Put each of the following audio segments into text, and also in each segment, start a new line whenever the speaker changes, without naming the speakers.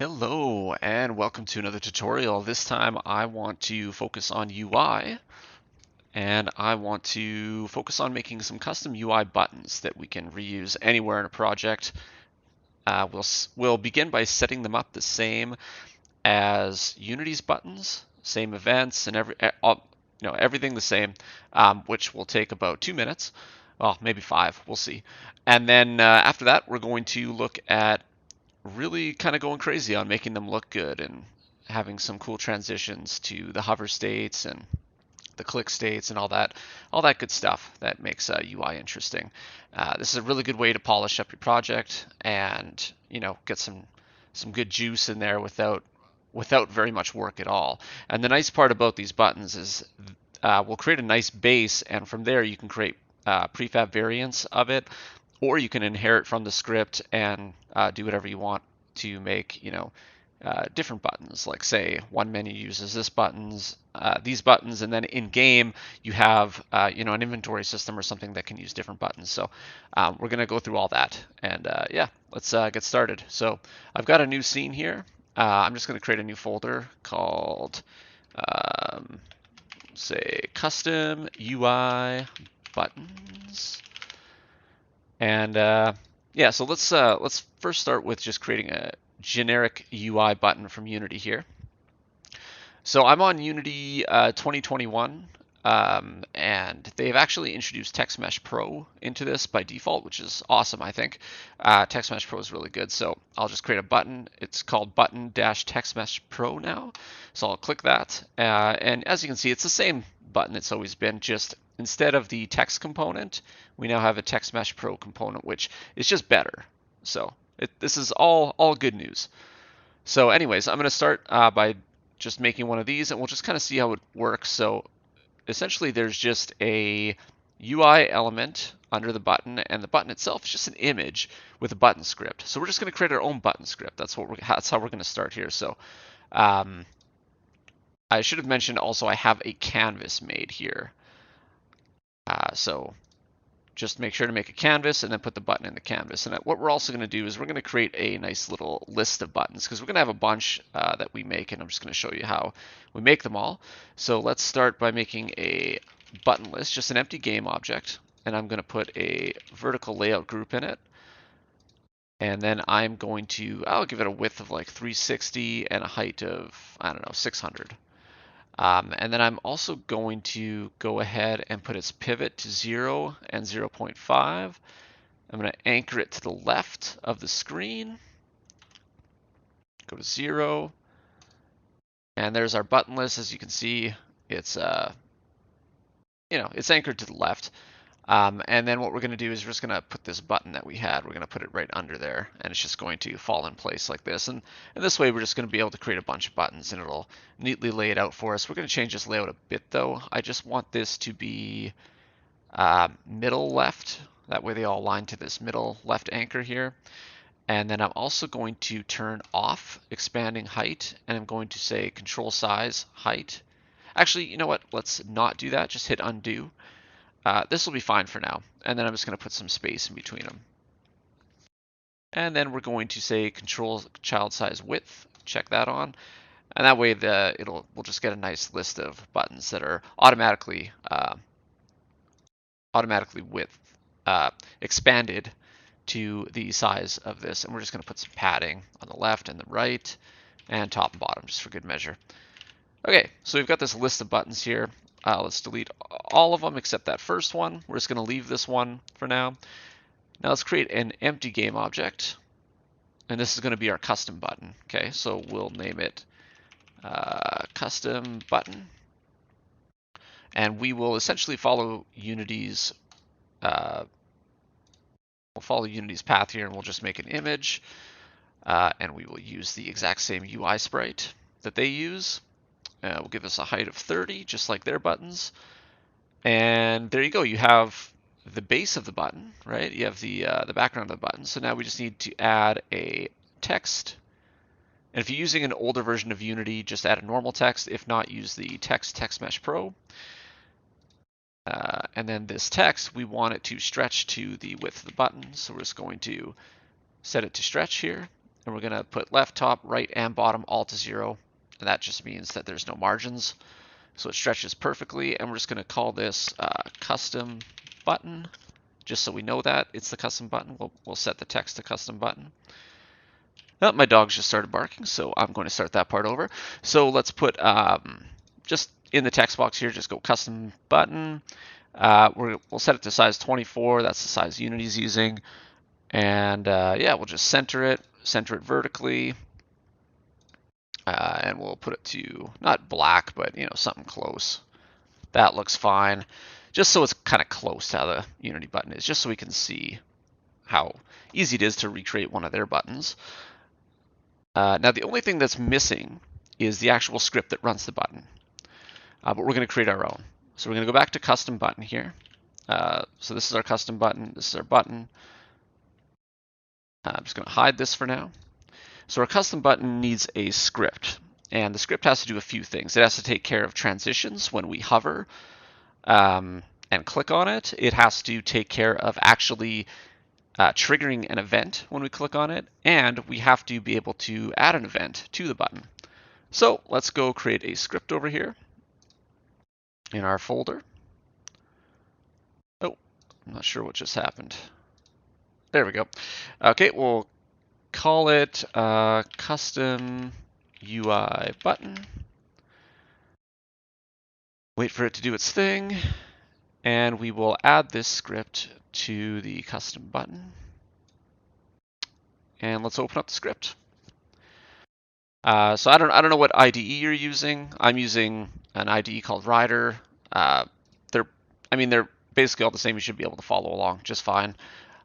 Hello and welcome to another tutorial. This time I want to focus on UI and I want to focus on making some custom UI buttons that we can reuse anywhere in a project. We'll begin by setting them up the same as Unity's buttons, same events and everything the same, which will take about 2 minutes. Well, maybe 5, we'll see. And then after that, we're going to look at really kind of going crazy on making them look good and having some cool transitions to the hover states and the click states and all that good stuff that makes UI interesting. This is a really good way to polish up your project and get some good juice in there without very much work at all. And the nice part about these buttons is we'll create a nice base, and from there you can create prefab variants of it, or you can inherit from the script and do whatever you want to make, different buttons. Like say one menu uses these buttons, and then in game you have, an inventory system or something that can use different buttons. So we're gonna go through all that, and yeah, let's get started. So I've got a new scene here. I'm just gonna create a new folder called, say, custom UI buttons. And yeah, so let's first start with just creating a generic UI button from Unity here. So I'm on Unity 2021, and they've actually introduced Text Mesh Pro into this by default, which is awesome, I think. Text Mesh Pro is really good, so I'll just create a button. It's called button-text mesh pro now, so I'll click that, and as you can see, it's the same button it's always been, just instead of the text component, we now have a Text Mesh Pro component, which is just better. So this is all good news. So anyways, I'm going to start by just making one of these, and we'll just kind of see how it works. So essentially there's just a UI element under the button, and the button itself is just an image with a button script. So we're just going to create our own button script. That's how we're going to start here. So I should have mentioned also I have a canvas made here. So just make sure to make a canvas and then put the button in the canvas. And what we're also going to do is we're going to create a nice little list of buttons, because we're going to have a bunch that we make, and I'm just going to show you how we make them all. So let's start by making a button list, just an empty game object, and I'm going to put a vertical layout group in it. And then I'll give it a width of like 360 and a height of, I don't know, 600. And then I'm also going to go ahead and put its pivot to 0 and 0.5. I'm going to anchor it to the left of the screen. Go to 0. And there's our button list. As you can see, it's it's anchored to the left. And then what we're going to do is we're just going to put this button that we had, we're going to put it right under there, and it's just going to fall in place like this. And this way we're just going to be able to create a bunch of buttons, and it'll neatly lay it out for us. We're going to change this layout a bit though. I just want this to be middle left. That way they all align to this middle left anchor here. And then I'm also going to turn off expanding height, and I'm going to say control size height. Actually, you know what? Let's not do that. Just hit undo. This will be fine for now. And then I'm just going to put some space in between them. And then we're going to say control child size width. Check that on. And that way we'll just get a nice list of buttons that are automatically width expanded to the size of this. And we're just going to put some padding on the left and the right and top and bottom, just for good measure. Okay, so we've got this list of buttons here. Let's delete all of them except that first one. We're just going to leave this one for now. Now let's create an empty game object, and this is going to be our custom button. Okay, so we'll name it custom button, and we will essentially follow Unity's path here, and we'll just make an image, and we will use the exact same UI sprite that they use. We'll give this a height of 30, just like their buttons. And there you go. You have the base of the button, right? You have the background of the button. So now we just need to add a text. And if you're using an older version of Unity, just add a normal text. If not, use the Text Mesh Pro. And then this text, we want it to stretch to the width of the button. So we're just going to set it to stretch here. and we're going to put left, top, right, and bottom all to 0. And that just means that there's no margins. So it stretches perfectly, and we're just going to call this custom button, just so we know that it's the custom button. We'll set the text to custom button. Oh, my dog's just started barking, so I'm going to start that part over. So let's put, just in the text box here, just go custom button. We'll set it to size 24. That's the size Unity's using. And yeah, we'll just center it vertically. And we'll put it to, not black, but something close. That looks fine. Just so it's kind of close to how the Unity button is, just so we can see how easy it is to recreate one of their buttons. Now the only thing that's missing is the actual script that runs the button. But we're going to create our own. So we're going to go back to custom button here. So this is our custom button. This is our button. I'm just going to hide this for now. So our custom button needs a script. And the script has to do a few things. It has to take care of transitions when we hover and click on it. It has to take care of actually triggering an event when we click on it. And we have to be able to add an event to the button. So let's go create a script over here in our folder. Oh, I'm not sure what just happened. There we go. Okay, we'll call it custom UI button. Wait for it to do its thing, and we will add this script to the custom button. And let's open up the script. So I don't know what IDE you're using. I'm using an IDE called Rider. They're basically all the same. You should be able to follow along just fine.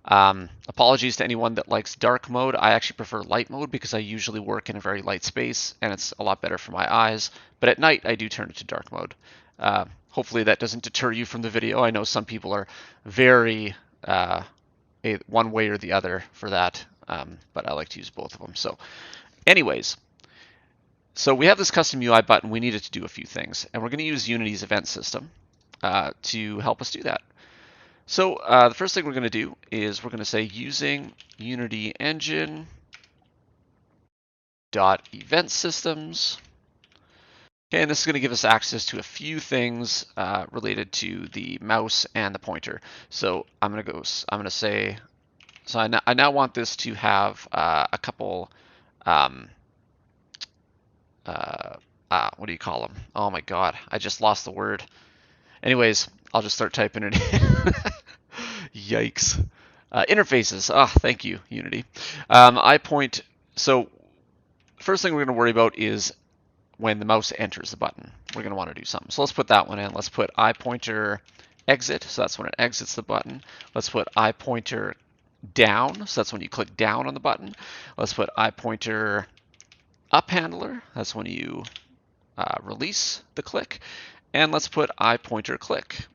Apologies to anyone that likes dark mode. I actually prefer light mode because I usually work in a very light space and it's a lot better for my eyes. But at night, I do turn it to dark mode. Hopefully that doesn't deter you from the video. I know some people are very one way or the other for that, but I like to use both of them. So anyways, so we have this custom UI button. We needed to do a few things, and we're going to use Unity's event system to help us do that. So the first thing we're going to do is we're going to say using Unity engine .event systems. Okay, and this is going to give us access to a few things related to the mouse and the pointer. So I'm going to say, so I now want this to have a couple, what do you call them? Oh my God, I just lost the word. Anyways, I'll just start typing it in. Yikes. Interfaces. Thank you, Unity. So first thing we're going to worry about is when the mouse enters the button. We're going to want to do something. So let's put that one in. Let's put iPointer exit. So that's when it exits the button. Let's put iPointer down. So that's when you click down on the button. Let's put iPointer up handler. That's when you release the click. And let's put iPointer click.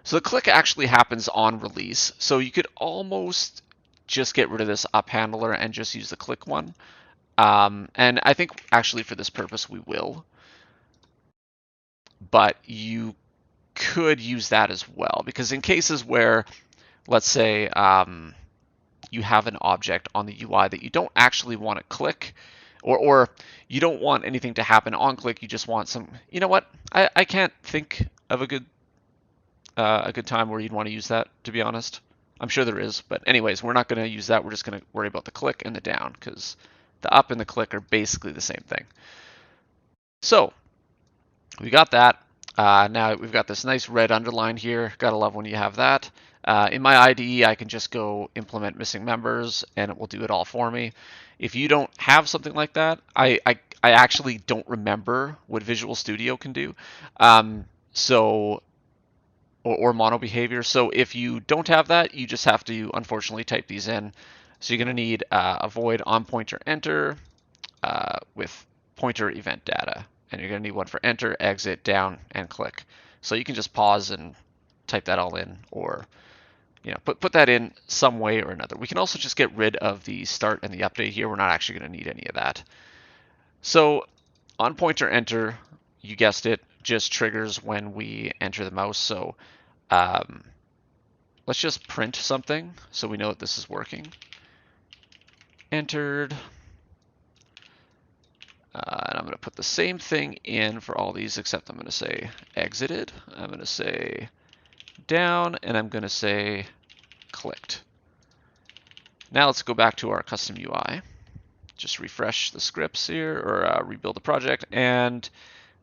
So the click actually happens on release. So you could almost just get rid of this up handler and just use the click one. And I think actually for this purpose we will. But you could use that as well, because in cases where, let's say, you have an object on the UI that you don't actually want to click, or you don't want anything to happen on click, you just want some, you know what, I can't think of a good time where you'd want to use that, to be honest. I'm sure there is, but anyways, we're not going to use that. We're just going to worry about the click and the down, because the up and the click are basically the same thing. So we got that. Now we've got this nice red underline here. Gotta love when you have that. In my IDE, I can just go implement missing members and it will do it all for me. If you don't have something like that, I actually don't remember what Visual Studio can do. Or mono behavior. So if you don't have that, you just have to unfortunately type these in. So you're going to need a void on pointer enter with pointer event data. And you're going to need one for enter, exit, down, and click. So you can just pause and type that all in, or put that in some way or another. We can also just get rid of the start and the update here. We're not actually going to need any of that. So on pointer enter, you guessed it, just triggers when we enter the mouse. So let's just print something so we know that this is working. entered. And I'm going to put the same thing in for all these, except I'm going to say exited. I'm going to say down, and I'm going to say clicked. Now let's go back to our custom UI. Just refresh the scripts here, or rebuild the project, and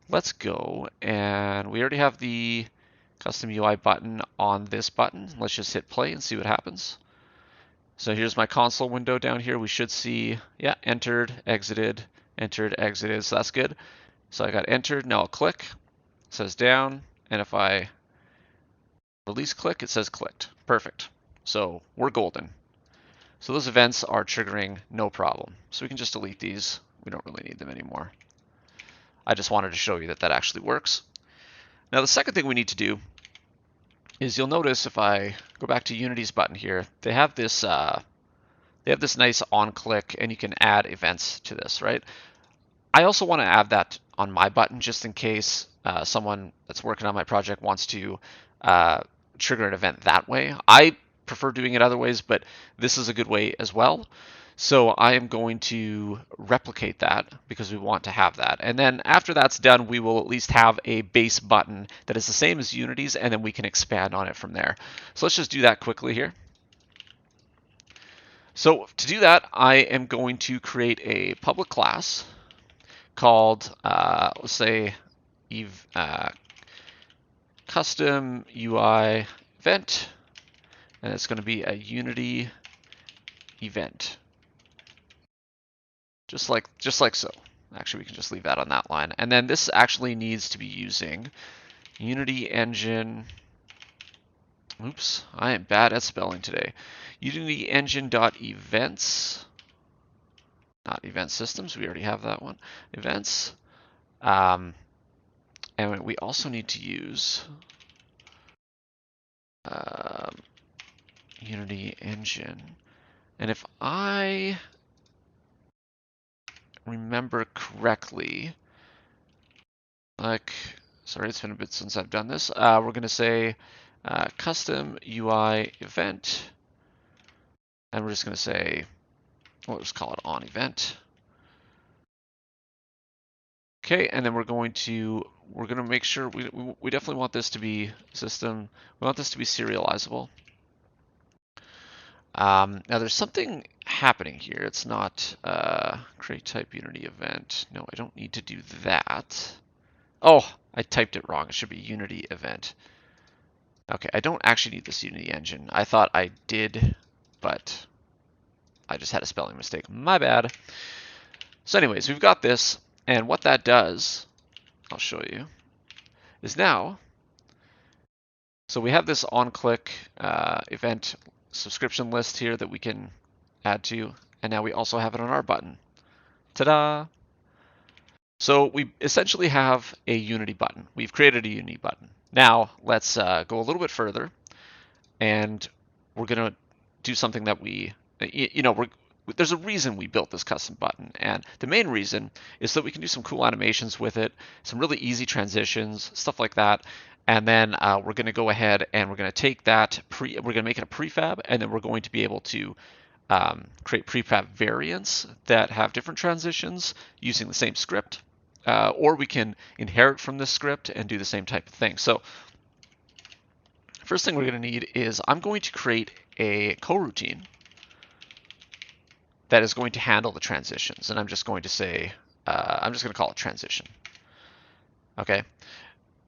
let's go. And we already have the custom UI button on this button. Let's just hit play and see what happens. So here's my console window down here. We should see, yeah, entered, exited, so that's good. So I got entered, now I'll click, it says down, and if I release click, it says clicked. Perfect. So we're golden. So those events are triggering no problem. So we can just delete these. We don't really need them anymore. I just wanted to show you that that actually works. Now the second thing we need to do is, you'll notice if I go back to Unity's button here, they have this nice on click, and you can add events to this, right? I also want to add that on my button just in case someone that's working on my project wants to trigger an event that way. I prefer doing it other ways, but this is a good way as well. So I am going to replicate that because we want to have that. And then after that's done, we will at least have a base button that is the same as Unity's, and then we can expand on it from there. So let's just do that quickly here. So to do that, I am going to create a public class called, let's say, custom UI event, and it's going to be a Unity event, just like so. Actually, we can just leave that on that line. And then this actually needs to be using Unity Engine. Oops, I am bad at spelling today. Unity Engine.events, not event systems. We already have that one. Events. And we also need to use Unity Engine. And if I remember correctly, sorry, it's been a bit since I've done this. We're going to say custom UI event, and we're just going to say, we'll just call it on event. Okay, and then we're going to make sure we definitely want this to be system. We want this to be serializable. Now there's something happening here. It's not create type Unity event. No, I don't need to do that. Oh, I typed it wrong. It should be Unity event. Okay, I don't actually need this Unity engine. I thought I did, but I just had a spelling mistake. My bad. So anyways, we've got this, and what that does, I'll show you, is now, so we have this on-click event subscription list here that we can add to, and now we also have it on our button. Ta-da! So we essentially have a Unity button. We've created a Unity button. Now let's go a little bit further, and we're going to do something that there's a reason we built this custom button, and the main reason is that we can do some cool animations with it, some really easy transitions, stuff like that. And then we're going to go ahead and we're going to take that we're going to make it a prefab, and then we're going to be able to create prefab variants that have different transitions using the same script, or we can inherit from this script and do the same type of thing. So first thing we're going to need is, I'm going to create a coroutine that is going to handle the transitions, and I'm just going to say, I'm just going to call it transition. Okay,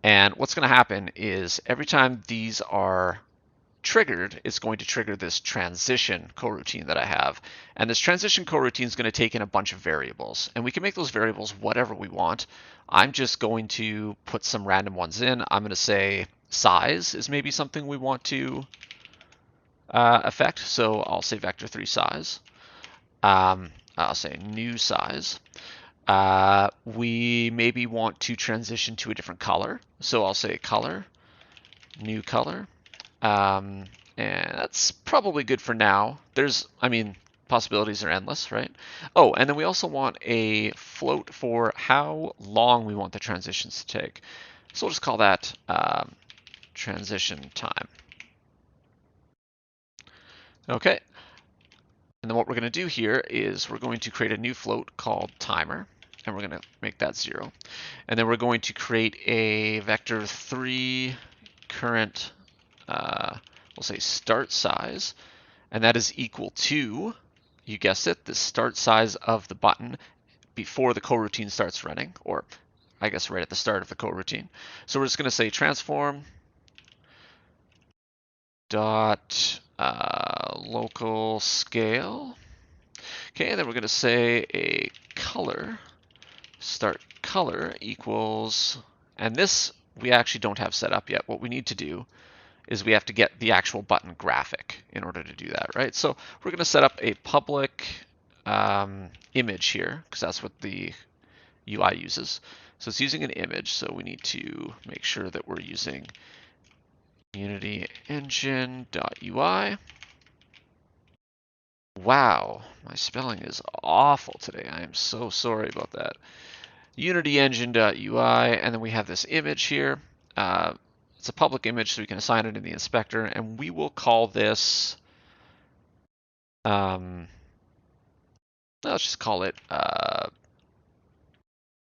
and what's going to happen is every time these are triggered, it's going to trigger this transition coroutine that I have, and this transition coroutine is going to take in a bunch of variables, and we can make those variables whatever we want. I'm just going to put some random ones in. I'm going to say size is maybe something we want to affect, so I'll say vector3 size. I'll say new size. We maybe want to transition to a different color, so I'll say color, new color. And that's probably good for now. Possibilities are endless, right? Oh, and then we also want a float for how long we want the transitions to take. So we'll just call that transition time. Okay. And then what we're going to do here is we're going to create a new float called timer, and we're going to make that 0. And then we're going to create a vector3 current, we'll say start size, and that is equal to, you guessed it, the start size of the button before the coroutine starts running, or I guess right at the start of the coroutine. So we're just going to say transform dot local scale. Okay, and then we're going to say a color, start color equals, and this we actually don't have set up yet. What we need to do is we have to get the actual button graphic in order to do that, right? So we're going to set up a public image here, because that's what the UI uses. So it's using an image, so we need to make sure that we're using Unity engine.ui. Wow, my spelling is awful today. I am so sorry about that. Unity engine.ui, and then we have this image here. It's a public image, so we can assign it in the inspector, and we will call this, let's just call it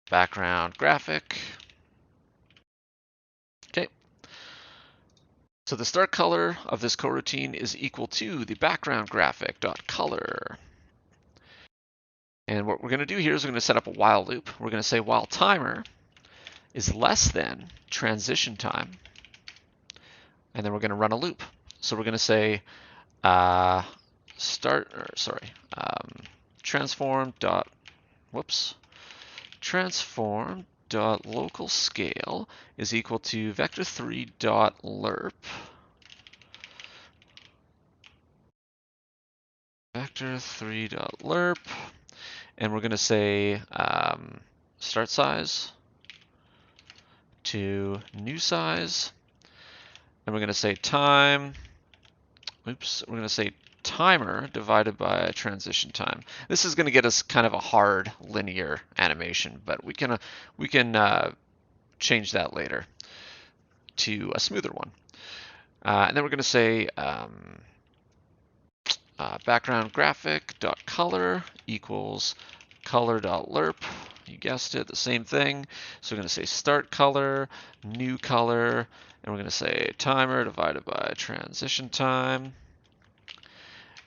background graphic. Okay. So the start color of this coroutine is equal to the background graphic.color. And what we're going to do here is we're going to set up a while loop. We're going to say while timer is less than transition time, and then we're going to run a loop. So we're going to say transform dot local scale is equal to vector3 dot lerp vector3 dot lerp, and we're going to say start size to new size, and we're going to say we're going to say timer divided by transition time. This is going to get us kind of a hard linear animation, but we can change that later to a smoother one. And then we're going to say background graphic dot color equals color dot lerp. You guessed it, the same thing. So we're going to say start color, new color, and we're going to say timer divided by transition time.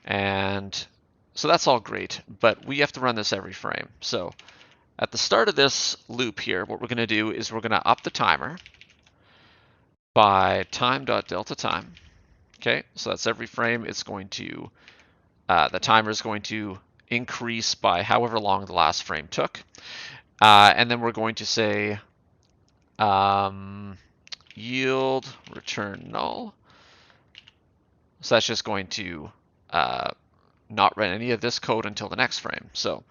And so that's all great, but we have to run this every frame. So at the start of this loop here, what we're going to do is we're going to up the timer by time.delta time. Okay, so that's every frame. It's going to, the timer is going to increase by however long the last frame took. And then we're going to say yield return null. So that's just going to not run any of this code until the next frame. So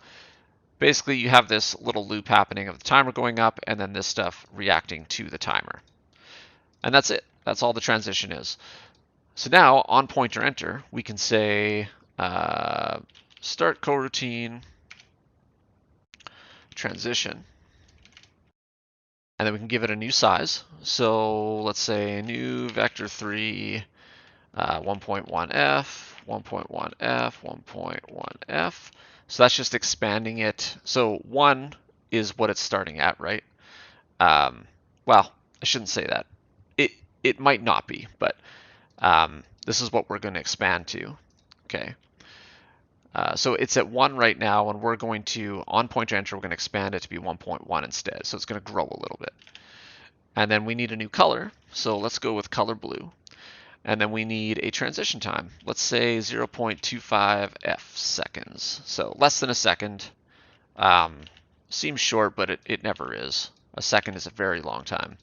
basically you have this little loop happening of the timer going up and then this stuff reacting to the timer. And that's it. That's all the transition is. So now on pointer enter, we can say start coroutine transition. And then we can give it a new size. So let's say new vector3 1.1f, 1.1f, 1.1f. So that's just expanding it. So 1 is what it's starting at, right? Well, I shouldn't say that. It might not be, but this is what we're going to expand to. Okay. So it's at 1 right now, and we're going to, on pointer enter, we're going to expand it to be 1.1 instead. So it's going to grow a little bit. And then we need a new color. So let's go with color blue. And then we need a transition time. Let's say 0.25 seconds. So less than a second. Seems short, but it never is. A second is a very long time.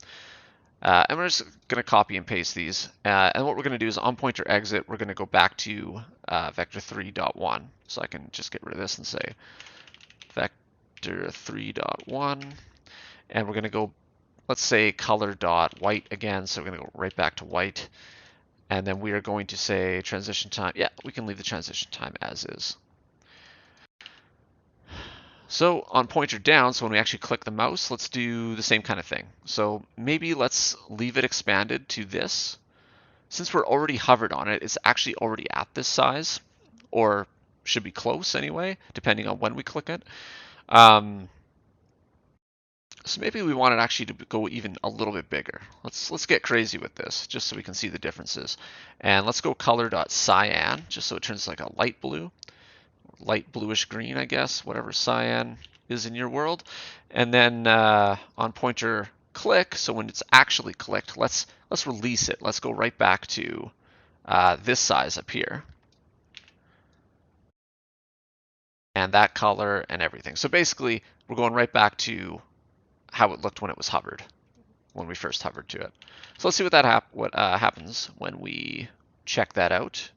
And we're just going to copy and paste these. And what we're going to do is on pointer exit, we're going to go back to vector3.1. So I can just get rid of this and say vector3.1. And we're going to go, let's say color dot white again. So we're going to go right back to white. And then we are going to say transition time. Yeah, we can leave the transition time as is. So on pointer down, so when we actually click the mouse, let's do the same kind of thing. So maybe let's leave it expanded to this. Since we're already hovered on it, it's actually already at this size. Or should be close anyway, depending on when we click it. So maybe we want it actually to go even a little bit bigger. Let's get crazy with this, just so we can see the differences. And let's go color.cyan, just so it turns like a light blue, light bluish green, I guess, whatever cyan is in your world. And then on pointer click, so when it's actually clicked, let's release it. Let's go right back to this size up here. And that color and everything. So basically, we're going right back to how it looked when it was hovered, when we first hovered to it. So let's see what happens when we check that out.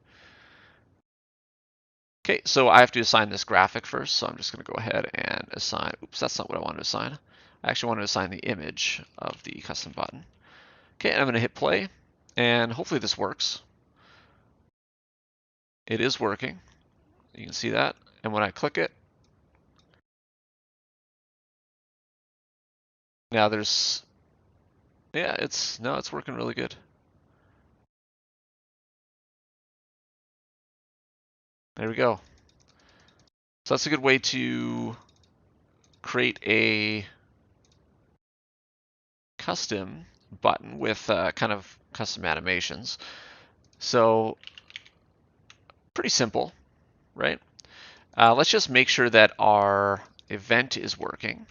Okay, so I have to assign this graphic first, so I'm just going to go ahead and assign, oops, that's not what I wanted to assign. I actually wanted to assign the image of the custom button. Okay, and I'm going to hit play, and hopefully this works. It is working. You can see that. And when I click it, now there's, yeah, it's working really good. There we go. So that's a good way to create a custom button with kind of custom animations. So pretty simple, right? Let's just make sure that our event is working,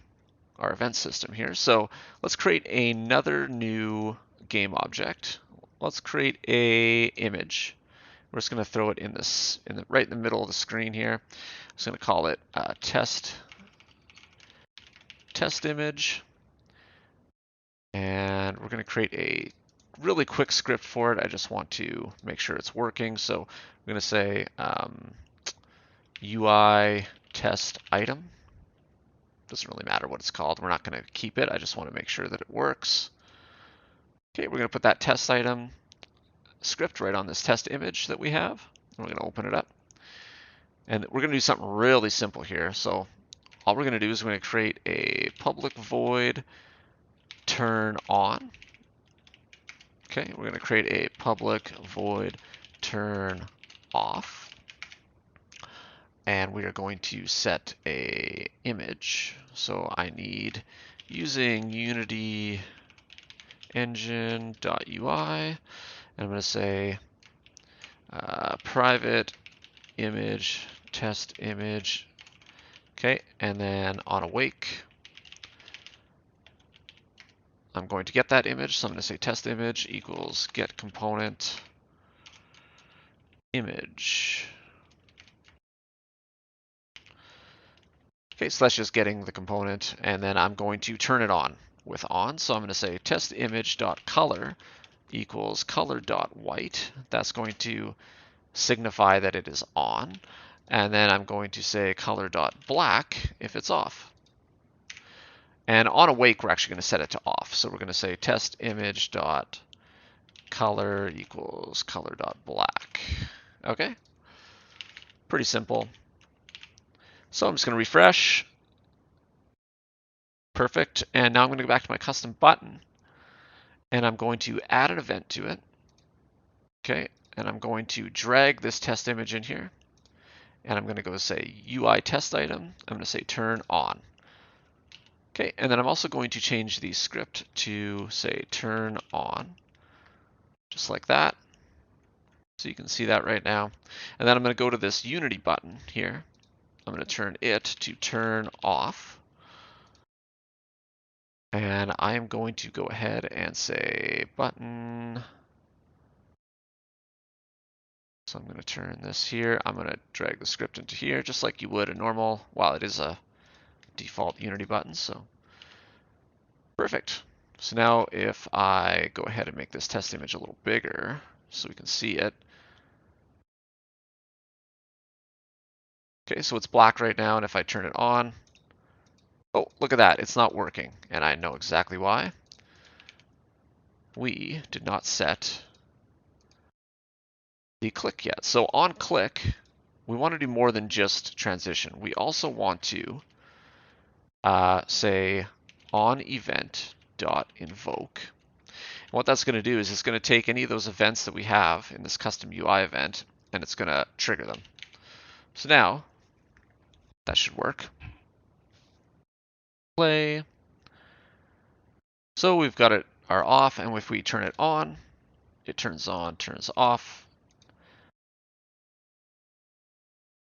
our event system here. So let's create another new game object. Let's create a image. We're just going to throw it in this, right in the middle of the screen here. I'm just going to call it test image, and we're going to create a really quick script for it. I just want to make sure it's working. So I'm going to say UI test item. Doesn't really matter what it's called. We're not going to keep it. I just want to make sure that it works. Okay, we're going to put that test item script right on this test image that we have. We're going to open it up. And we're going to do something really simple here. So all we're going to do is we're going to create a public void turn on. Okay, we're going to create a public void turn off. And we are going to set a image. So I need, using Unity engine.ui, and I'm going to say private image test image. Okay, and then on awake, I'm going to get that image. So I'm going to say test image equals get component image. Okay, so that's just getting the component, and then I'm going to turn it on with on. So I'm going to say test image.color equals color.white. That's going to signify that it is on. And then I'm going to say color.black if it's off. And on awake, we're actually going to set it to off. So we're going to say test image.color equals color.black. Okay, pretty simple. So I'm just going to refresh. Perfect. And now I'm going to go back to my custom button, and I'm going to add an event to it. Okay, and I'm going to drag this test image in here, and I'm going to go say UI test item. I'm going to say turn on. Okay, and then I'm also going to change the script to say turn on, just like that. So you can see that right now. And then I'm going to go to this Unity button here. I'm going to turn it to turn off. And I am going to go ahead and say button. So I'm going to turn this here. I'm going to drag the script into here, just like you would a normal, while it is a default Unity button. So perfect. So now if I go ahead and make this test image a little bigger so we can see it. Okay, so it's black right now, and if I turn it on, oh, look at that, it's not working, and I know exactly why. We did not set the click yet. So on click, we want to do more than just transition. We also want to say on event dot invoke. And what that's going to do is it's going to take any of those events that we have in this custom UI event, and it's going to trigger them. So now that should work. Play. So we've got it our off, and if we turn it on, it turns on, turns off.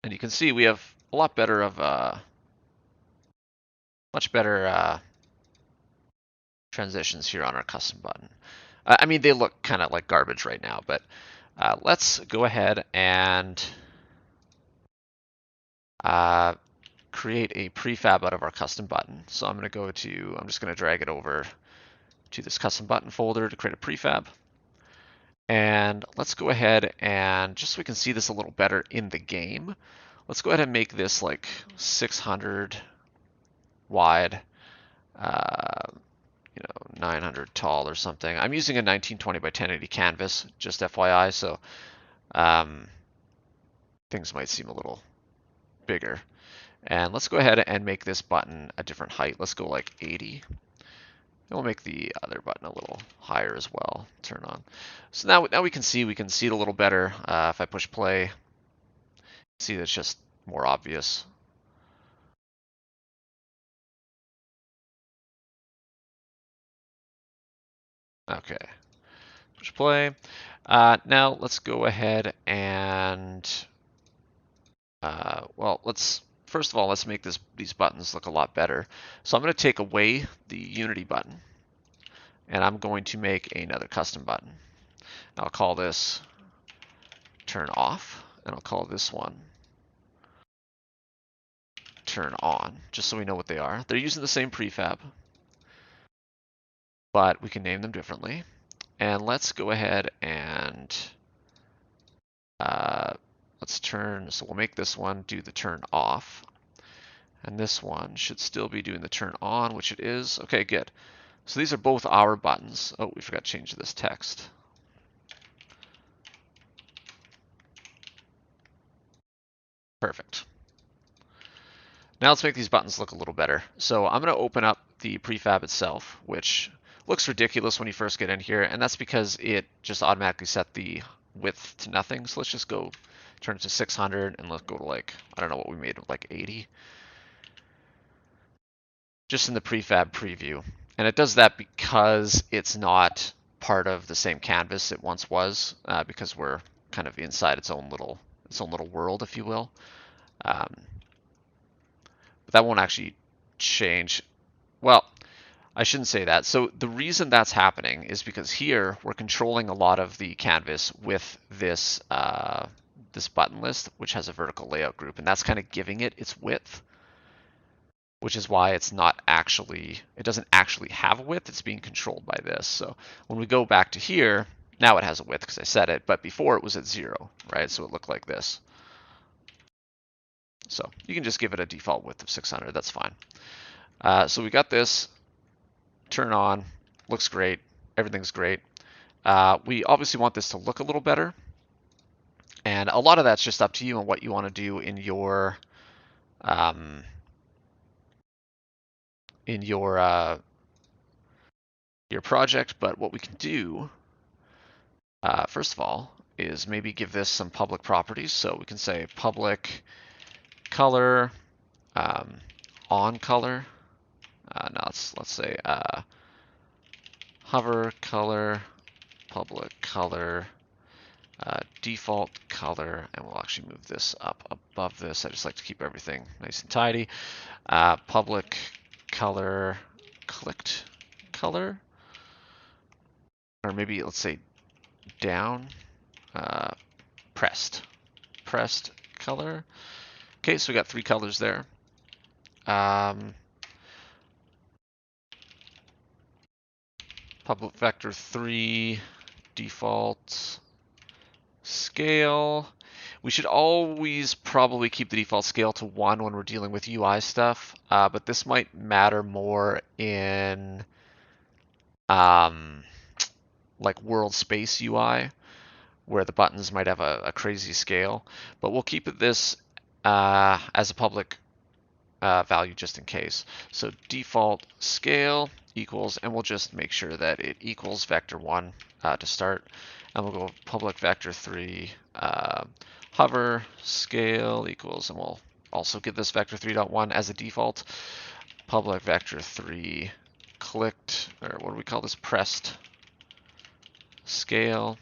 And you can see we have a lot better of much better transitions here on our custom button. I mean, they look kind of like garbage right now, but let's go ahead and create a prefab out of our custom button. So I'm just going to drag it over to this custom button folder to create a prefab. And let's go ahead and, just so we can see this a little better in the game, let's go ahead and make this like 600 wide, 900 tall or something. I'm using a 1920 by 1080 canvas, just FYI, so things might seem a little bigger. And let's go ahead and make this button a different height. Let's go like 80. And we'll make the other button a little higher as well. Turn on. So now we can see it a little better. If I push play, see it's just more obvious. Okay, push play. Now let's go ahead and well, first of all, let's make these buttons look a lot better. So I'm going to take away the Unity button, and I'm going to make another custom button. I'll call this turn off, and I'll call this one turn on, just so we know what they are. They're using the same prefab, but we can name them differently. And let's go ahead and so we'll make this one do the turn off, and this one should still be doing the turn on, which it is. Okay, good. So these are both our buttons. Oh, we forgot to change this text. Perfect. Now let's make these buttons look a little better. So I'm going to open up the prefab itself, which looks ridiculous when you first get in here, and that's because it just automatically set the width to nothing. So let's just go turn it to 600, and let's go to like, I don't know what we made, like 80. Just in the prefab preview. And it does that because it's not part of the same canvas it once was, because we're kind of inside its own little world, if you will. But that won't actually change. Well, I shouldn't say that. So the reason that's happening is because here we're controlling a lot of the canvas with this this button list, which has a vertical layout group, and that's kind of giving it its width, which is why it doesn't actually have a width. It's being controlled by this. So when we go back to here, now it has a width because I set it, but before it was at 0, right? So it looked like this. So you can just give it a default width of 600. That's fine. So we got this. Turn on. Looks great. Everything's great. We obviously want this to look a little better. And a lot of that's just up to you and what you want to do in your project. But what we can do, first of all, is maybe give this some public properties. So we can say public color, on color. Now let's say hover color, public color, default color, and we'll actually move this up above this. I just like to keep everything nice and tidy. Public color, clicked color, or maybe let's say down, pressed color. Okay, so we got 3 colors there. Public vector 3, default scale. We should always probably keep the default scale to 1 when we're dealing with UI stuff, but this might matter more in like world space UI, where the buttons might have a crazy scale. But we'll keep this as a public value just in case. So default scale equals, and we'll just make sure that it equals vector 1 to start. And we'll go public vector 3, hover scale equals, and we'll also give this vector 3.1 as a default. Public vector 3 clicked, or what do we call this? Pressed scale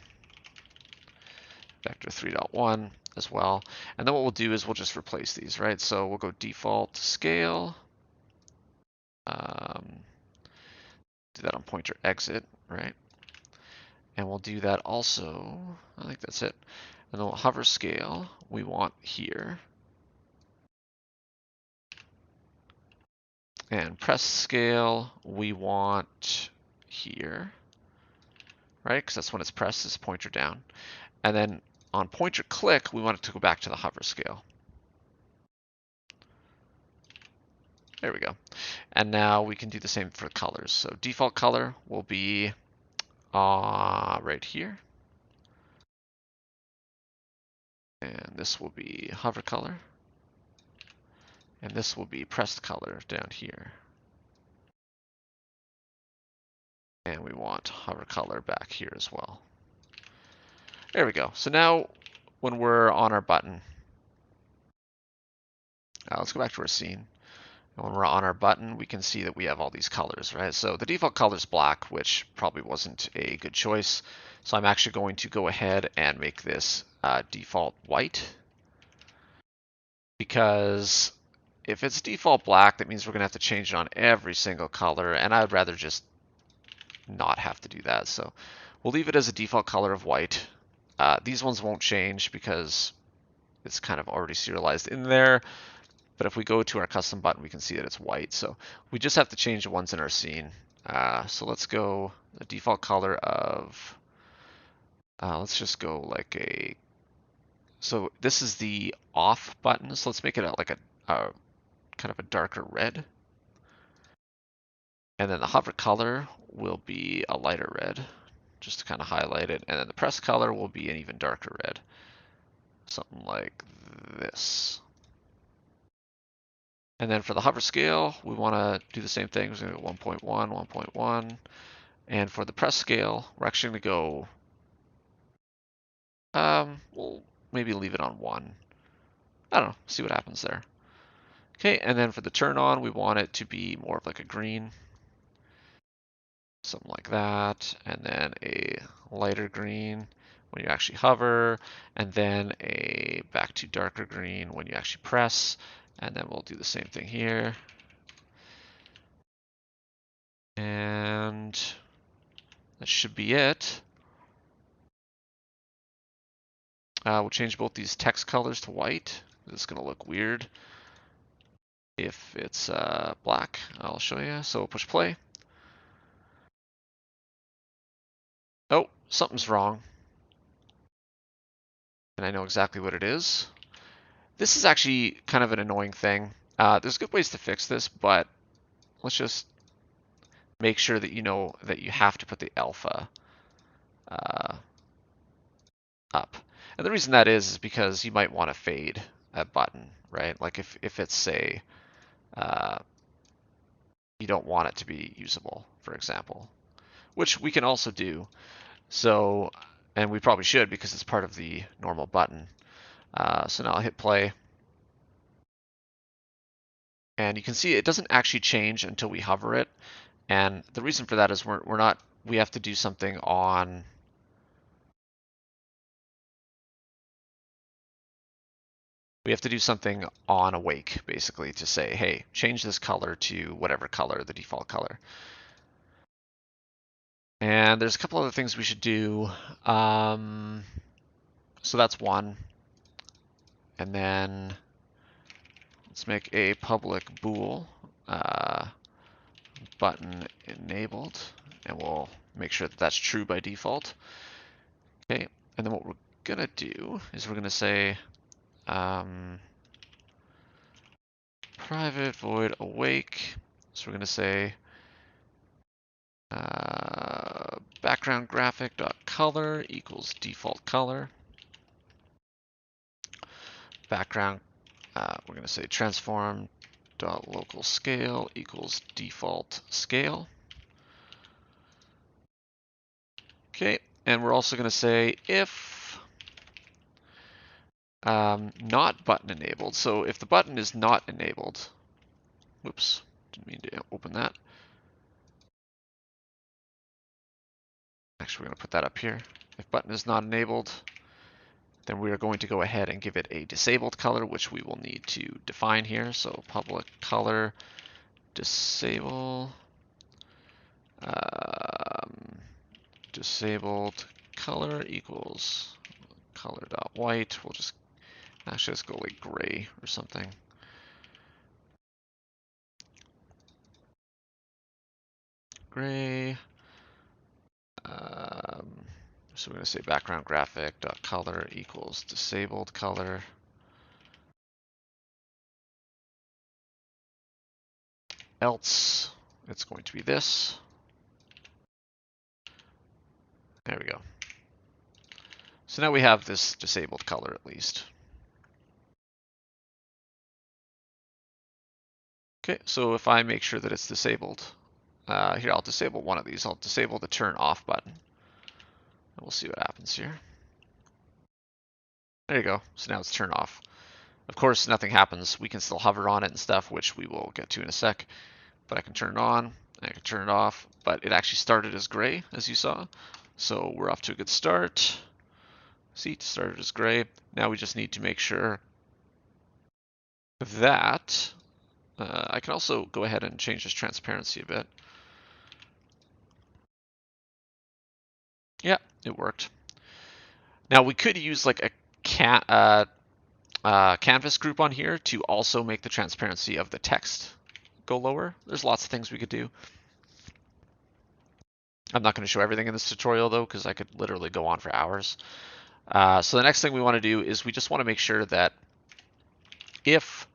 vector 3.1 as well. And then what we'll do is we'll just replace these, right? So we'll go default scale. Do that on pointer exit, right? And we'll do that also, I think that's it. And then we'll hover scale we want here. And press scale we want here, right? Because that's when it's pressed, is pointer down. And then on pointer click, we want it to go back to the hover scale. There we go. And now we can do the same for colors. So default color will be right here. And this will be hover color. And this will be pressed color down here. And we want hover color back here as well. There we go. So now when we're on our button, let's go back to our scene. And when we're on our button, we can see that we have all these colors, right? So the default color is black, which probably wasn't a good choice. So I'm actually going to go ahead and make this default white. Because if it's default black, that means we're going to have to change it on every single color. And I'd rather just not have to do that. So we'll leave it as a default color of white. These ones won't change because it's kind of already serialized in there. But if we go to our custom button, we can see that it's white. So we just have to change the ones in our scene. So let's go the default color of, let's just go like a, so this is the off button. So let's make it like a kind of a darker red. And then the hover color will be a lighter red, just to kind of highlight it. And then the press color will be an even darker red. Something like this. And then for the hover scale, we want to do the same thing. We're going to go 1.1, 1.1. And for the press scale, we're actually going to go, we'll maybe leave it on 1. I don't know, see what happens there. Okay, and then for the turn on, we want it to be more of like a green. Something like that. And then a lighter green when you actually hover. And then a back to darker green when you actually press. And then we'll do the same thing here. And that should be it. We'll change both these text colors to white. This is going to look weird if it's black. I'll show you. So push play. Oh, something's wrong. And I know exactly what it is. This is actually kind of an annoying thing. There's good ways to fix this, but let's just make sure that you know that you have to put the alpha up. And the reason that is because you might want to fade a button, right? Like if it's, say, you don't want it to be usable, for example, which we can also do. So, and we probably should because it's part of the normal button. So now I'll hit play. And you can see it doesn't actually change until we hover it. And the reason for that is we have to do something on, awake, basically, to say, hey, change this color to whatever color, the default color. And there's a couple other things we should do. So that's one. And then let's make a public bool button enabled, and we'll make sure that that's true by default. Okay, and then what we're gonna do is we're gonna say private void awake. So we're gonna say background graphic dot color equals default color. Background, we're gonna say transform dot local scale equals default scale. Okay, and we're also going to say if not button enabled. So if the button is not enabled, whoops, didn't mean to open that. Actually, we're going to put that up here. If button is not enabled, then we are going to go ahead and give it a disabled color, which we will need to define here. So public color disable, disabled color equals color.white. We'll just actually let's go like gray or something. Gray. So we're going to say background graphic dot color equals disabled color. Else it's going to be this. There we go. So now we have this disabled color at least. Okay, so if I make sure that it's disabled, here I'll disable one of these. I'll disable the turn off button. And we'll see what happens here. There you go. So now it's turned off. Of course, nothing happens. We can still hover on it and stuff, which we will get to in a sec. But I can turn it on, I can turn it off, but it actually started as gray, as you saw. So we're off to a good start. See, it started as gray. Now we just need to make sure that I can also go ahead and change this transparency a bit. Yeah, it worked. Now we could use like a canvas group on here to also make the transparency of the text go lower. There's lots of things we could do. I'm not going to show everything in this tutorial though, because I could literally go on for hours. So the next thing we want to do is we just want to make sure that if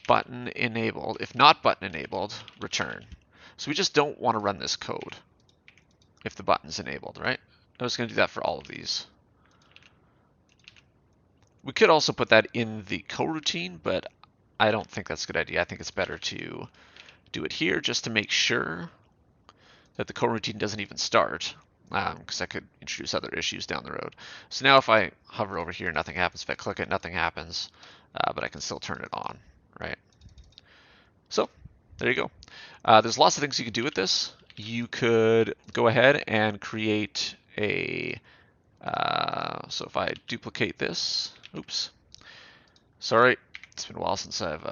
button enabled, if not button enabled, return. So we just don't want to run this code if the button's enabled, right? I'm just going to do that for all of these. We could also put that in the coroutine, but I don't think that's a good idea. I think it's better to do it here just to make sure that the coroutine doesn't even start, because that could introduce other issues down the road. So now if I hover over here, nothing happens. If I click it, nothing happens, but I can still turn it on, right? So there you go. There's lots of things you could do with this. You could go ahead and create a, so if I duplicate this, oops, sorry, it's been a while since I've,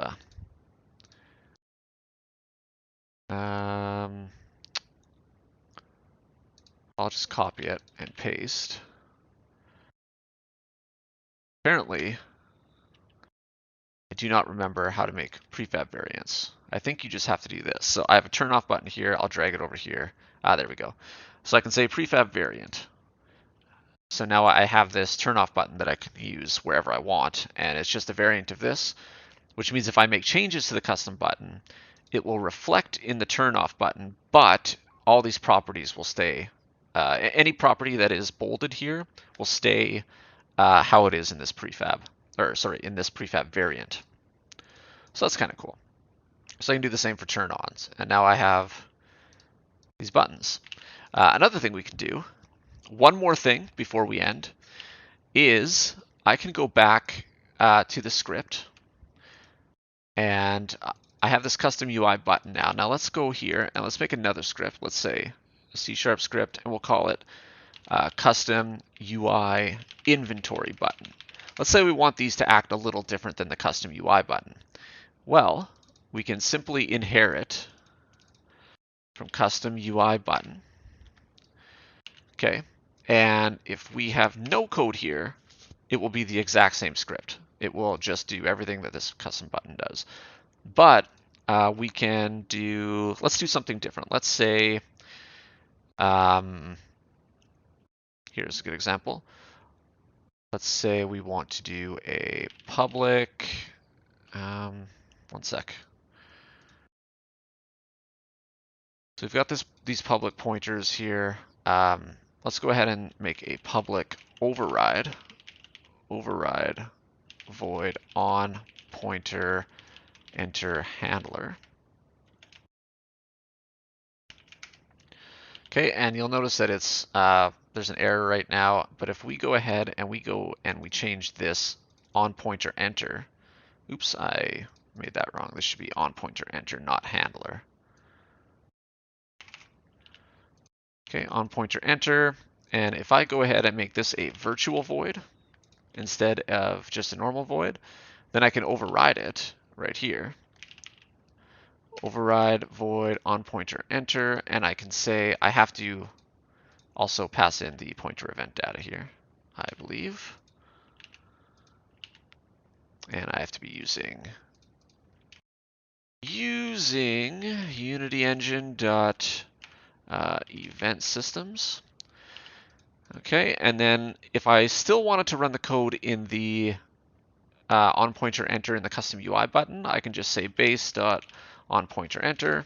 I'll just copy it and paste. Apparently, I do not remember how to make prefab variants. I think you just have to do this. So I have a turn off button here. I'll drag it over here. There we go. So I can say prefab variant. So now I have this turn off button that I can use wherever I want. And it's just a variant of this, which means if I make changes to the custom button, it will reflect in the turn off button, but all these properties will stay. Any property that is bolded here will stay how it is in this prefab, or sorry, in this prefab variant. So that's kind of cool. So I can do the same for turn ons. And now I have these buttons. Another thing we can do, one more thing before we end, is I can go back to the script and I have this custom UI button now. Now let's go here and let's make another script. Let's say a C# script, and we'll call it custom UI inventory button. Let's say we want these to act a little different than the custom UI button. Well, we can simply inherit from custom UI button. Okay, and if we have no code here, it will be the exact same script. It will just do everything that this custom button does. But we can do, let's do something different. Let's say, here's a good example. Let's say we want to do a public, one sec. So we've got these public pointers here. Let's go ahead and make a public override void on pointer enter handler. Okay, and you'll notice that it's there's an error right now, but if we go ahead and we change this on pointer enter. Oops, I made that wrong. This should be on pointer enter, not handler. Okay, on pointer enter. And if I go ahead and make this a virtual void instead of just a normal void, then I can override it right here. Override void on pointer enter, and I can say I have to also pass in the pointer event data here, I believe. And I have to be using Unity Engine dot event systems. Okay, and then if I still wanted to run the code in the on pointer enter in the custom UI button, I can just say base dot on pointer enter,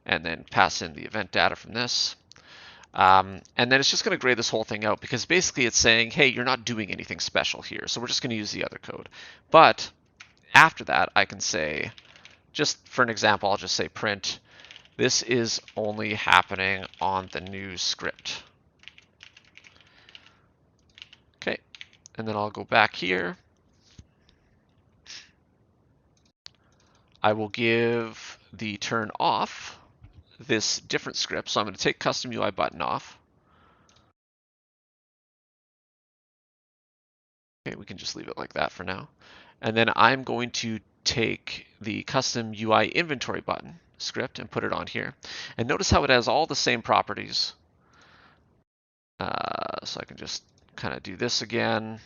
and then pass in the event data from this. And then it's just going to grade this whole thing out because basically it's saying, hey, you're not doing anything special here, so we're just going to use the other code. But after that, I can say, just for an example, I'll just say print, this is only happening on the new script. Okay, and then I'll go back here. I will give the turn off this different script. So I'm going to take custom UI button off. Okay, we can just leave it like that for now. And then I'm going to take the custom UI inventory button script and put it on here. And notice how it has all the same properties. So I can just kind of do this again.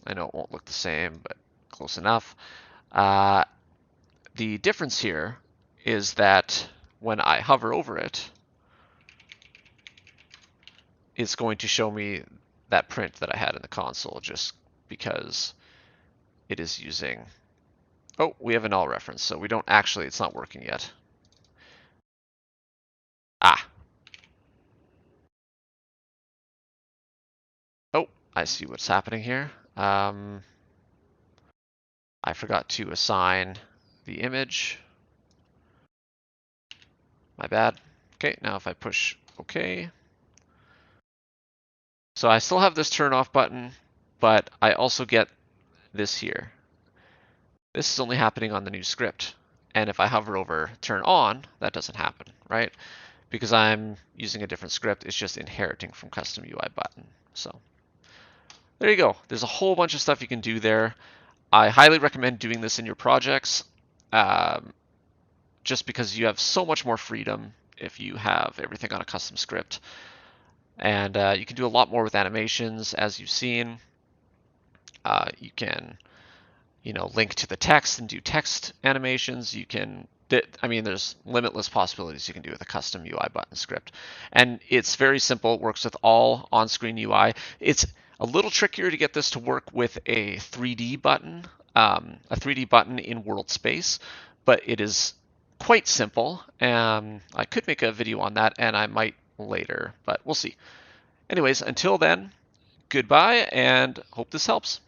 I know it won't look the same, but close enough. The difference here is that when I hover over it, it's going to show me that print that I had in the console just because it is using, oh, we have a null reference, so we don't actually, it's not working yet. Ah. Oh, I see what's happening here. I forgot to assign the image. My bad. Okay, now if I push OK. So I still have this turn off button, but I also get this here. This is only happening on the new script. And if I hover over turn on, that doesn't happen, right? Because I'm using a different script, it's just inheriting from custom UI button. So there you go. There's a whole bunch of stuff you can do there. I highly recommend doing this in your projects just because you have so much more freedom if you have everything on a custom script. And you can do a lot more with animations, as you've seen. You can, link to the text and do text animations. You can, there's limitless possibilities you can do with a custom UI button script. And it's very simple. It works with all on-screen UI. It's a little trickier to get this to work with a 3D button, in world space, but it is quite simple. I could make a video on that, and I might later, but we'll see. Anyways, until then, goodbye, and hope this helps.